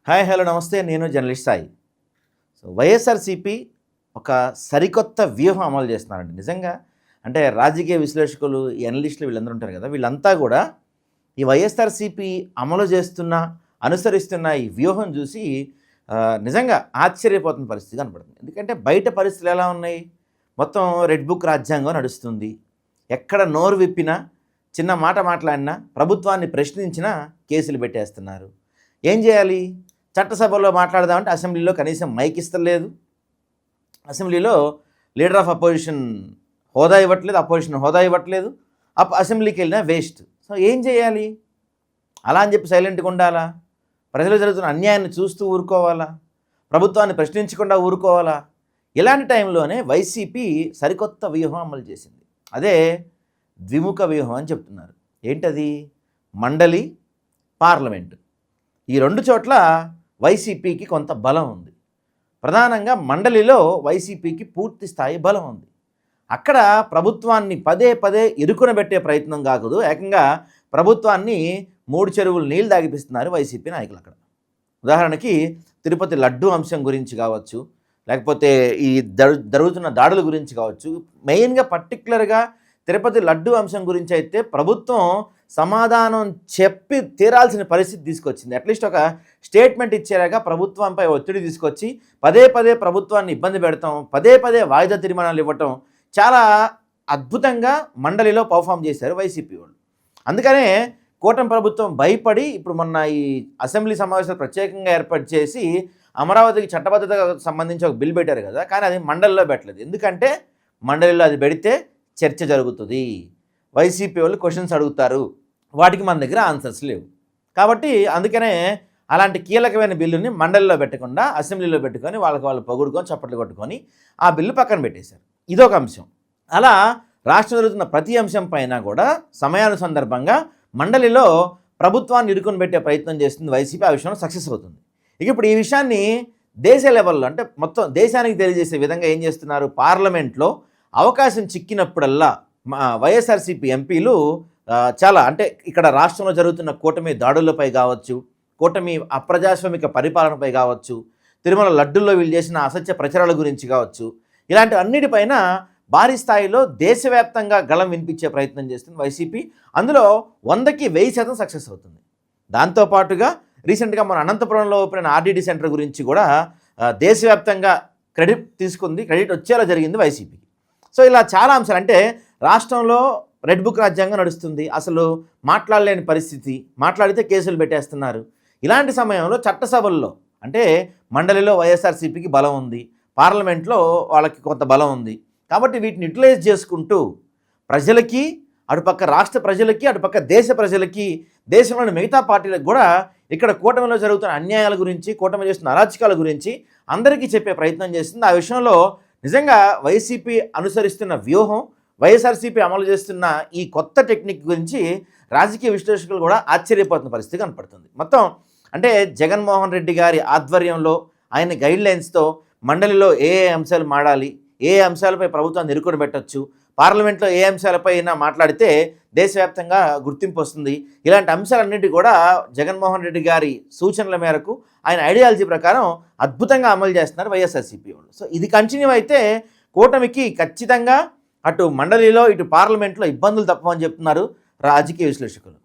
Hi hello నమస్తే. నేను journalist Sai. YSRCP ఒక సరికొత్త వ్యూహం అమలు చేస్తున్నారండి. నిజంగా అంటే రాజకీయ విశ్లేషకులు, ఈ అనలిస్టులు వీళ్ళందరూ ఉంటారు కదా, వీళ్ళంతా కూడా ఈ వైఎస్ఆర్సీపీ అమలు చేస్తున్న, అనుసరిస్తున్న ఈ వ్యూహం చూసి నిజంగా ఆశ్చర్యపోతున్న పరిస్థితి కనపడుతుంది. ఎందుకంటే బయట పరిస్థితులు ఎలా ఉన్నాయి? మొత్తం రెడ్ బుక్ రాజ్యాంగం నడుస్తుంది. ఎక్కడ నోరు విప్పినా, చిన్న మాట మాట్లాడినా, ప్రభుత్వాన్ని ప్రశ్నించినా కేసులు పెట్టేస్తున్నారు. ఏం చేయాలి? చట్టసభలో మాట్లాడదామంటే అసెంబ్లీలో కనీసం మైక్ ఇస్తలేదు. అసెంబ్లీలో లీడర్ ఆఫ్ అపోజిషన్ హోదా ఇవ్వట్లేదు, అపోజిషన్ హోదా ఇవ్వట్లేదు. అసెంబ్లీకి వెళ్ళినా వేస్ట్. సో ఏం చేయాలి? అలా అని చెప్పి సైలెంట్గా ఉండాలా? ప్రజలు జరుగుతున్న అన్యాయాన్ని చూస్తూ ఊరుకోవాలా? ప్రభుత్వాన్ని ప్రశ్నించకుండా ఊరుకోవాలా? ఇలాంటి టైంలోనే వైసీపీ సరికొత్త వ్యూహం అమలు చేసింది. అదే ద్విముఖ వ్యూహం అని చెప్తున్నారు. ఏంటది? మండలి, పార్లమెంటు, ఈ రెండు చోట్ల వైసీపీకి కొంత బలం ఉంది. ప్రధానంగా మండలిలో వైసీపీకి పూర్తి స్థాయి బలం ఉంది. అక్కడ ప్రభుత్వాన్ని పదే పదే ఇరుకునబెట్టే ప్రయత్నం కాకూడదు, ఏకంగా ప్రభుత్వాన్ని 3 చెరువులు నీళ్ళు తాగిపిస్తున్నారు వైసీపీ నాయకులు. అక్కడ ఉదాహరణకి తిరుపతి లడ్డు అంశం గురించి కావచ్చు, లేకపోతే ఈ జరుగుతున్న దాడుల గురించి కావచ్చు. మెయిన్గా పర్టికులర్గా తిరుపతి లడ్డు అంశం గురించి అయితే ప్రభుత్వం సమాధానం చెప్పి తీరాల్సిన పరిస్థితి తీసుకొచ్చింది. అట్లీస్ట్ ఒక స్టేట్మెంట్ ఇచ్చేలాగా ప్రభుత్వంపై ఒత్తిడి తీసుకొచ్చి పదే పదే ప్రభుత్వాన్ని ఇబ్బంది పెడతాం, పదే పదే వాయిదా తీర్మానాలు ఇవ్వటం చాలా అద్భుతంగా మండలిలో పర్ఫామ్ చేశారు వైసీపీ వాళ్ళు. అందుకనే కూటమి ప్రభుత్వం భయపడి ఇప్పుడు మొన్న ఈ అసెంబ్లీ సమావేశాలు ప్రత్యేకంగా ఏర్పాటు చేసి అమరావతికి చట్టబద్ధతకు సంబంధించి ఒక బిల్ పెట్టారు కదా, కానీ అది మండలిలో పెట్టలేదు. ఎందుకంటే మండలిలో అది పెడితే చర్చ జరుగుతుంది, వైసీపీ వాళ్ళు క్వశ్చన్స్ అడుగుతారు, వాటికి మన దగ్గర ఆన్సర్స్ లేవు. కాబట్టి అందుకనే అలాంటి కీలకమైన బిల్లుని మండలిలో పెట్టకుండా అసెంబ్లీలో పెట్టుకొని వాళ్ళు పొగుడుకొని చప్పట్లు కొట్టుకొని ఆ బిల్లు పక్కన పెట్టేశారు. ఇదొక అంశం. అలా రాష్ట్రం జరుగుతున్న ప్రతి అంశం పైన కూడా సమయానుసందర్భంగా మండలిలో ప్రభుత్వాన్ని ఇరుకుని పెట్టే ప్రయత్నం చేస్తుంది వైసీపీ. ఆ విషయంలో సక్సెస్ అవుతుంది. ఇక ఇప్పుడు ఈ విషయాన్ని దేశ లెవెల్లో, అంటే మొత్తం దేశానికి తెలియజేసే విధంగా ఏం చేస్తున్నారు? పార్లమెంట్లో అవకాశం చిక్కినప్పుడల్లా వైఎస్ఆర్సీపీ ఎంపీలు చాలా, అంటే ఇక్కడ రాష్ట్రంలో జరుగుతున్న కూటమి దాడులపై కావచ్చు, కూటమి అప్రజాస్వామిక పరిపాలనపై కావచ్చు, తిరుమల లడ్డుల్లో వీళ్ళు చేసిన అసత్య ప్రచారాల గురించి కావచ్చు, ఇలాంటి అన్నిటిపైన భారీ స్థాయిలో దేశవ్యాప్తంగా గళం వినిపించే ప్రయత్నం చేస్తుంది వైసీపీ. అందులో 100కి 1000% సక్సెస్ అవుతుంది. దాంతోపాటుగా రీసెంట్గా మన అనంతపురంలో ఓపెన్ ఆర్డీడీ సెంటర్ గురించి కూడా దేశవ్యాప్తంగా క్రెడిట్ తీసుకుంది, క్రెడిట్ వచ్చేలా జరిగింది వైసీపీకి. సో ఇలా చాలా అంశాలు, అంటే రాష్ట్రంలో రెడ్ బుక్ రాజ్యాంగం నడుస్తుంది, అసలు మాట్లాడలేని పరిస్థితి, మాట్లాడితే కేసులు పెట్టేస్తున్నారు. ఇలాంటి సమయంలో చట్టసభల్లో, అంటే మండలిలో వైఎస్ఆర్సీపీకి బలం ఉంది, పార్లమెంట్లో వాళ్ళకి కొంత బలం ఉంది. కాబట్టి వీటిని యూటిలైజ్ చేసుకుంటూ ప్రజలకి, అటుపక్క రాష్ట్ర ప్రజలకి, అటుపక్క దేశ ప్రజలకి, దేశంలోని మిగతా పార్టీలకు కూడా ఇక్కడ కూటమిలో జరుగుతున్న అన్యాయాల గురించి, కూటమి చేస్తున్న అరాచకాల గురించి అందరికీ చెప్పే ప్రయత్నం చేస్తుంది. ఆ విషయంలో నిజంగా వైసీపీ అనుసరిస్తున్న వ్యూహం, వైఎస్ఆర్సీపీ అమలు చేస్తున్న ఈ కొత్త టెక్నిక్ గురించి రాజకీయ విశ్లేషకులు కూడా ఆశ్చర్యపోతున్న పరిస్థితి కనపడుతుంది. మొత్తం అంటే జగన్మోహన్ రెడ్డి గారి ఆధ్వర్యంలో, ఆయన గైడ్లైన్స్తో మండలిలో ఏ అంశాలు మాడాలి, ఏ అంశాలపై ప్రభుత్వాన్ని ఇరుకుని పెట్టచ్చు, పార్లమెంట్లో ఏ అంశాలపై మాట్లాడితే దేశవ్యాప్తంగా గుర్తింపు వస్తుంది, ఇలాంటి అంశాలన్నింటి కూడా జగన్మోహన్ రెడ్డి గారి సూచనల మేరకు, ఆయన ఐడియాలజీ ప్రకారం అద్భుతంగా అమలు చేస్తున్నారు వైఎస్ఆర్సీపీ వాళ్ళు. సో ఇది కంటిన్యూ అయితే కూటమికి ఖచ్చితంగా అటు మండలిలో, ఇటు పార్లమెంట్లో ఇబ్బందులు తప్పవని చెప్తున్నారు రాజకీయ విశ్లేషకులు.